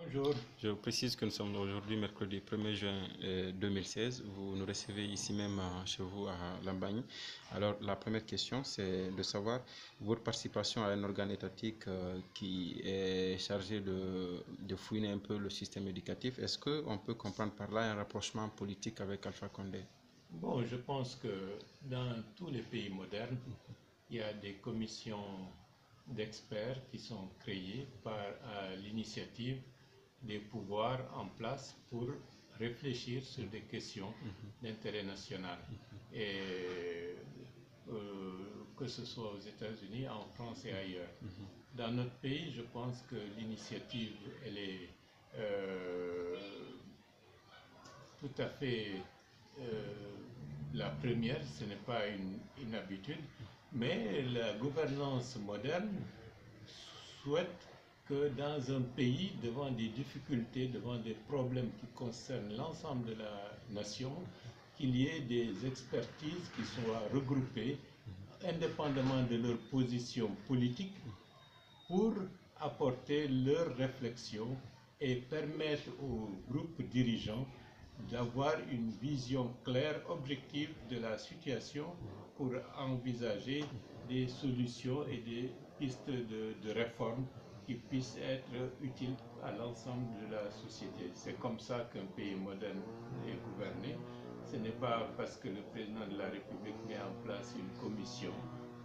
Bonjour. Je précise que nous sommes aujourd'hui mercredi 1er juin 2016. Vous nous recevez ici même chez vous à Lambagne. Alors la première question, c'est de savoir votre participation à un organe étatique qui est chargé de fouiner un peu le système éducatif. Est-ce qu'on peut comprendre par là un rapprochement politique avec Alpha Condé? Bon, je pense que dans tous les pays modernes, il y a des commissions d'experts qui sont créées par l'initiative des pouvoirs en place pour réfléchir sur des questions d'intérêt national. Et que ce soit aux États-Unis, en France et ailleurs. Dans notre pays, je pense que l'initiative, elle est tout à fait la première, ce n'est pas une habitude, mais la gouvernance moderne souhaite que dans un pays, devant des difficultés, devant des problèmes qui concernent l'ensemble de la nation, qu'il y ait des expertises qui soient regroupées, indépendamment de leur position politique, pour apporter leurs réflexions et permettre aux groupes dirigeants d'avoir une vision claire, objective de la situation pour envisager des solutions et des pistes de réforme qui puissent être utiles à l'ensemble de la société. C'est comme ça qu'un pays moderne est gouverné. Ce n'est pas parce que le président de la République met en place une commission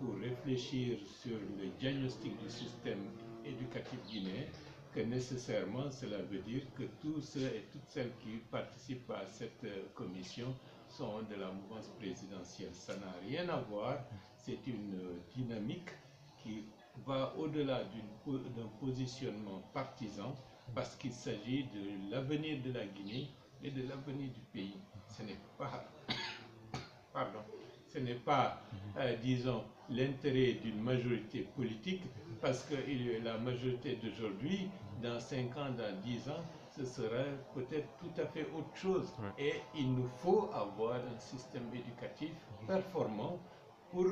pour réfléchir sur le diagnostic du système éducatif guinéen que nécessairement cela veut dire que tous ceux et toutes celles qui participent à cette commission sont de la mouvance présidentielle. Ça n'a rien à voir, c'est une dynamique qui va au-delà d'un positionnement partisan parce qu'il s'agit de l'avenir de la Guinée et de l'avenir du pays. Ce n'est pas, pardon, ce n'est pas, disons, l'intérêt d'une majorité politique, parce que la majorité d'aujourd'hui, dans 5 ans, dans 10 ans, ce sera peut-être tout à fait autre chose. Ouais. Et il nous faut avoir un système éducatif performant pour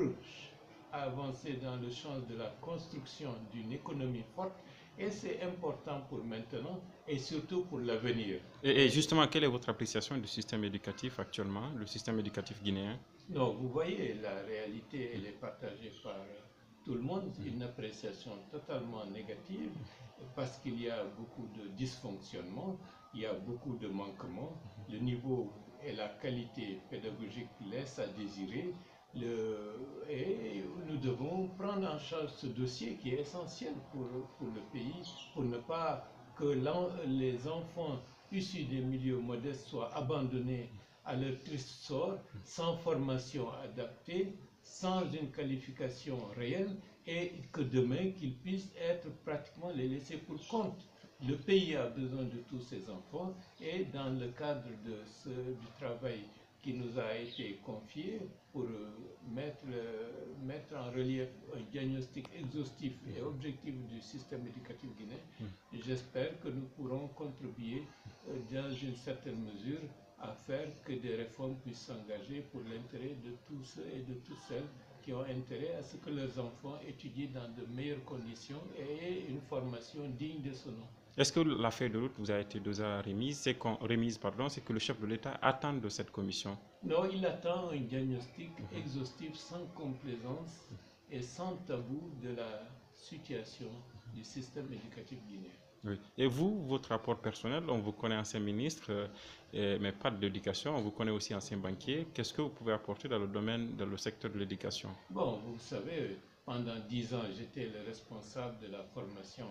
avancer dans le champ de la construction d'une économie forte. Et c'est important pour maintenant et surtout pour l'avenir. Et justement, quelle est votre appréciation du système éducatif actuellement, le système éducatif guinéen? Non, vous voyez, la réalité, elle est partagée par tout le monde, une appréciation totalement négative, parce qu'il y a beaucoup de dysfonctionnements, il y a beaucoup de manquements, le niveau et la qualité pédagogique laissent à désirer, et nous devons prendre en charge ce dossier qui est essentiel pour le pays, pour ne pas que les enfants issus des milieux modestes soient abandonnés à leur triste sort, sans formation adaptée, sans une qualification réelle, et que demain qu'ils puissent être pratiquement les laissés pour compte. Le pays a besoin de tous ces enfants, et dans le cadre du travail qui nous a été confié pour mettre en relief un diagnostic exhaustif et objectif du système éducatif guinéen, j'espère que nous pourrons contribuer dans une certaine mesure à faire que des réformes puissent s'engager pour l'intérêt de tous ceux et de toutes celles qui ont intérêt à ce que leurs enfants étudient dans de meilleures conditions et aient une formation digne de ce nom. Est-ce que la feuille de route vous a été déjà remise? C'est que le chef de l'État attend de cette commission? Non, il attend un diagnostic exhaustif sans complaisance et sans tabou de la situation du système éducatif guinéen. Oui. Et vous, votre rapport personnel, on vous connaît ancien ministre, mais pas de l'éducation, on vous connaît aussi ancien banquier. Qu'est-ce que vous pouvez apporter dans le secteur de l'éducation? Bon, vous savez, pendant 10 ans, j'étais le responsable de la formation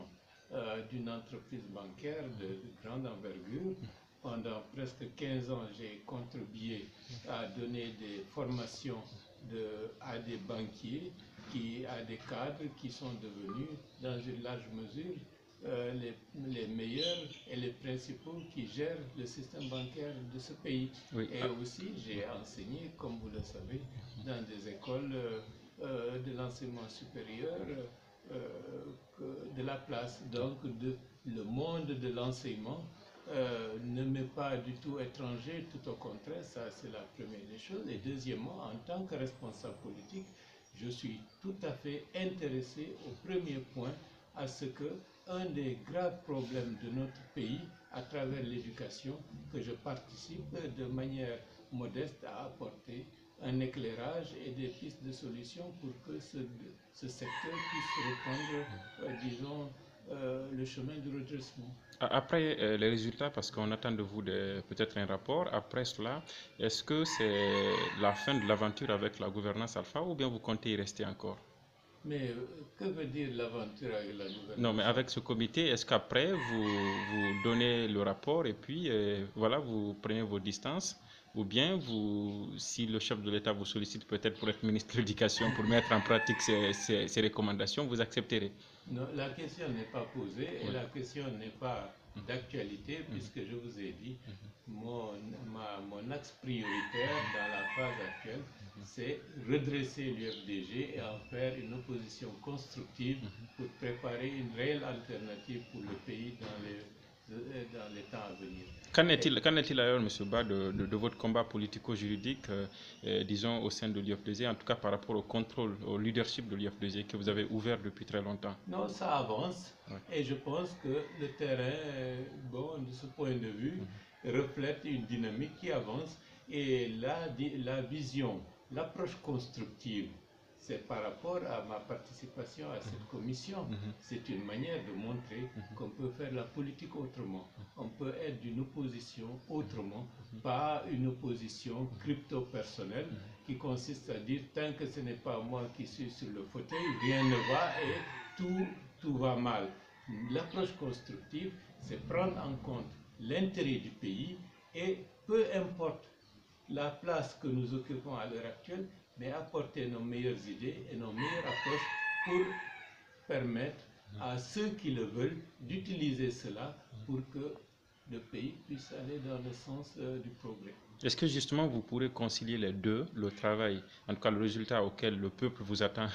d'une entreprise bancaire de grande envergure. Pendant presque 15 ans, j'ai contribué à donner des formations à des banquiers, à des cadres qui sont devenus, dans une large mesure, les meilleurs et les principaux qui gèrent le système bancaire de ce pays. Oui. Et aussi, j'ai enseigné, comme vous le savez, dans des écoles de l'enseignement supérieur de la place. Donc, le monde de l'enseignement ne m'est pas du tout étranger, tout au contraire, ça c'est la première des choses. Et deuxièmement, en tant que responsable politique, je suis tout à fait intéressé au premier point à ce que un des graves problèmes de notre pays à travers l'éducation que je participe de manière modeste à apporter un éclairage et des pistes de solutions pour que ce secteur puisse reprendre, disons, le chemin du redressement. Après les résultats, parce qu'on attend de vous peut-être un rapport, après cela, est-ce que c'est la fin de l'aventure avec la gouvernance alpha ou bien vous comptez y rester encore? Mais que veut dire l'aventure avec la gouvernance? Non, mais avec ce comité, est-ce qu'après vous donnez le rapport et puis voilà, vous prenez vos distances ou bien si le chef de l'État vous sollicite peut-être pour être ministre de l'Éducation pour mettre en pratique ces recommandations, vous accepterez? Non, la question n'est pas posée et Oui. la question n'est pas d'actualité puisque je vous ai dit, mon axe prioritaire dans la phase actuelle, c'est redresser l'UFDG et en faire une opposition constructive pour préparer une réelle alternative pour le pays dans les temps à venir. Qu'en est-il d'ailleurs, M. Ba, de votre combat politico-juridique, disons, au sein de l'IFDG, en tout cas par rapport au contrôle, au leadership de l'IFDG que vous avez ouvert depuis très longtemps? Non, ça avance et je pense que le terrain, bon, de ce point de vue, reflète une dynamique qui avance et la vision, l'approche constructive, c'est par rapport à ma participation à cette commission. C'est une manière de montrer qu'on peut faire la politique autrement. On peut être d'une opposition autrement, pas une opposition crypto-personnelle qui consiste à dire tant que ce n'est pas moi qui suis sur le fauteuil, rien ne va et tout va mal. L'approche constructive, c'est prendre en compte l'intérêt du pays et peu importe la place que nous occupons à l'heure actuelle, mais apporter nos meilleures idées et nos meilleures approches pour permettre à ceux qui le veulent d'utiliser cela pour que le pays puisse aller dans le sens du progrès. Est-ce que justement vous pourrez concilier les deux, le travail, en tout cas le résultat auquel le peuple vous attend,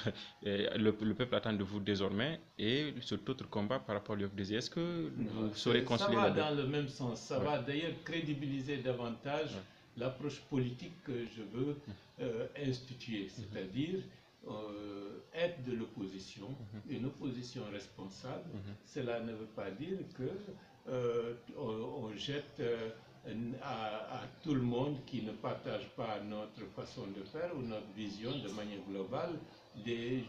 le peuple attend de vous désormais, et cet autre combat par rapport à l'UFDG? Est-ce que vous saurez concilier les deux? Ça va dans le même sens, ça va d'ailleurs crédibiliser davantage l'approche politique que je veux instituer, c'est-à-dire être de l'opposition, une opposition responsable. Cela ne veut pas dire que on jette à tout le monde qui ne partage pas notre façon de faire ou notre vision de manière globale des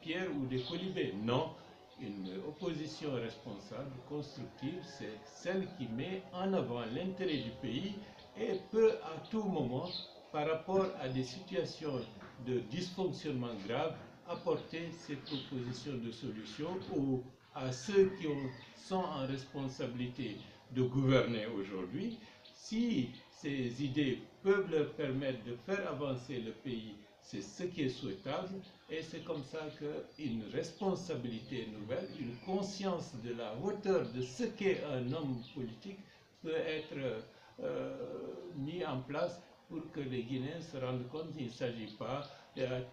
pierres ou des colibés. Non, une opposition responsable, constructive, c'est celle qui met en avant l'intérêt du pays et peut à tout moment, par rapport à des situations de dysfonctionnement grave, apporter ses propositions de solutions ou à ceux qui sont en responsabilité de gouverner aujourd'hui. Si ces idées peuvent leur permettre de faire avancer le pays, c'est ce qui est souhaitable et c'est comme ça qu'une responsabilité nouvelle, une conscience de la hauteur de ce qu'est un homme politique peut être mis en place pour que les Guinéens se rendent compte qu'il ne s'agit pas,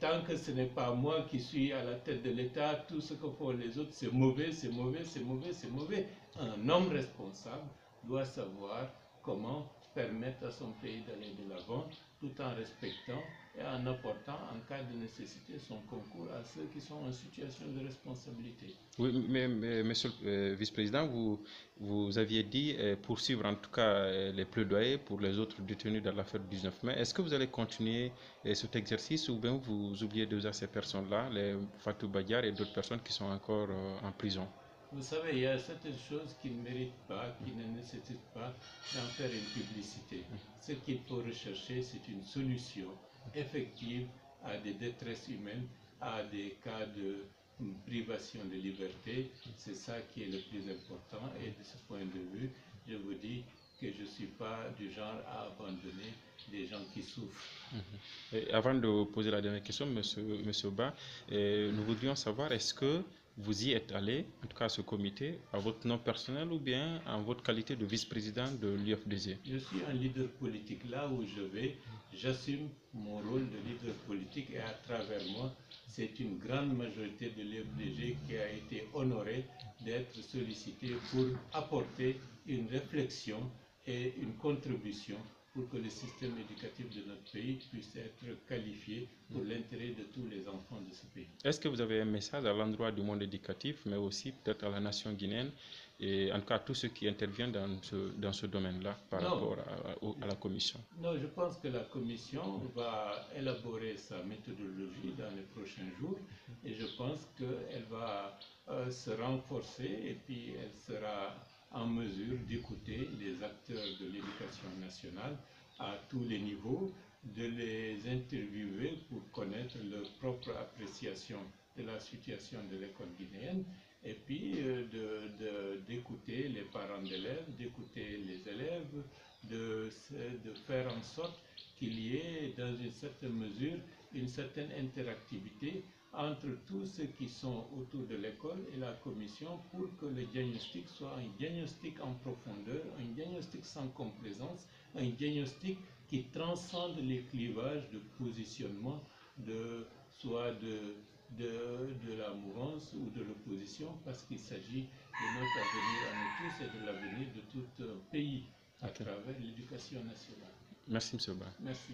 tant que ce n'est pas moi qui suis à la tête de l'État, tout ce que font les autres c'est mauvais, c'est mauvais, c'est mauvais, c'est mauvais. Un homme responsable doit savoir comment permettre à son pays d'aller de l'avant tout en respectant et en apportant en cas de nécessité son concours à ceux qui sont en situation de responsabilité. Oui, mais monsieur le vice-président, vous aviez dit poursuivre en tout cas les plaidoyers pour les autres détenus dans l'affaire du 19 mai. Est-ce que vous allez continuer cet exercice ou bien vous oubliez déjà ces personnes-là, les Fatou Badiar et d'autres personnes qui sont encore en prison? Vous savez, il y a certaines choses qui ne méritent pas, qui ne nécessitent pas d'en faire une publicité. Ce qu'il faut rechercher, c'est une solution effective à des détresses humaines, à des cas de privation de liberté. C'est ça qui est le plus important. Et de ce point de vue, je vous dis que je ne suis pas du genre à abandonner des gens qui souffrent. Et avant de poser la dernière question, monsieur Ba, nous voudrions savoir, est-ce que vous y êtes allé, en tout cas à ce comité, à votre nom personnel ou bien en votre qualité de vice-président de l'UFDG? Je suis un leader politique. Là où je vais, j'assume mon rôle de leader politique et à travers moi, c'est une grande majorité de l'UFDG qui a été honorée d'être sollicitée pour apporter une réflexion et une contribution pour que le système éducatif de notre pays puisse être qualifié pour l'intérêt de tous les enfants de ce pays. Est-ce que vous avez un message à l'endroit du monde éducatif, mais aussi peut-être à la nation guinéenne, et en tout cas à tous ceux qui interviennent dans ce domaine-là par rapport à la commission? Non, je pense que la commission va élaborer sa méthodologie dans les prochains jours et je pense qu'elle va se renforcer et puis elle sera en mesure d'écouter les acteurs de l'éducation nationale à tous les niveaux, de les interviewer pour connaître leur propre appréciation de la situation de l'école guinéenne et puis d'écouter les parents d'élèves, d'écouter les élèves, de faire en sorte qu'il y ait dans une certaine mesure une certaine interactivité entre tous ceux qui sont autour de l'école et la commission pour que le diagnostic soit un diagnostic en profondeur, un diagnostic sans complaisance, un diagnostic qui transcende les clivages de positionnement soit de la mouvance ou de l'opposition, parce qu'il s'agit de notre avenir à nous tous et de l'avenir de tout pays à travers l'éducation nationale. Merci, M. Ba. Merci.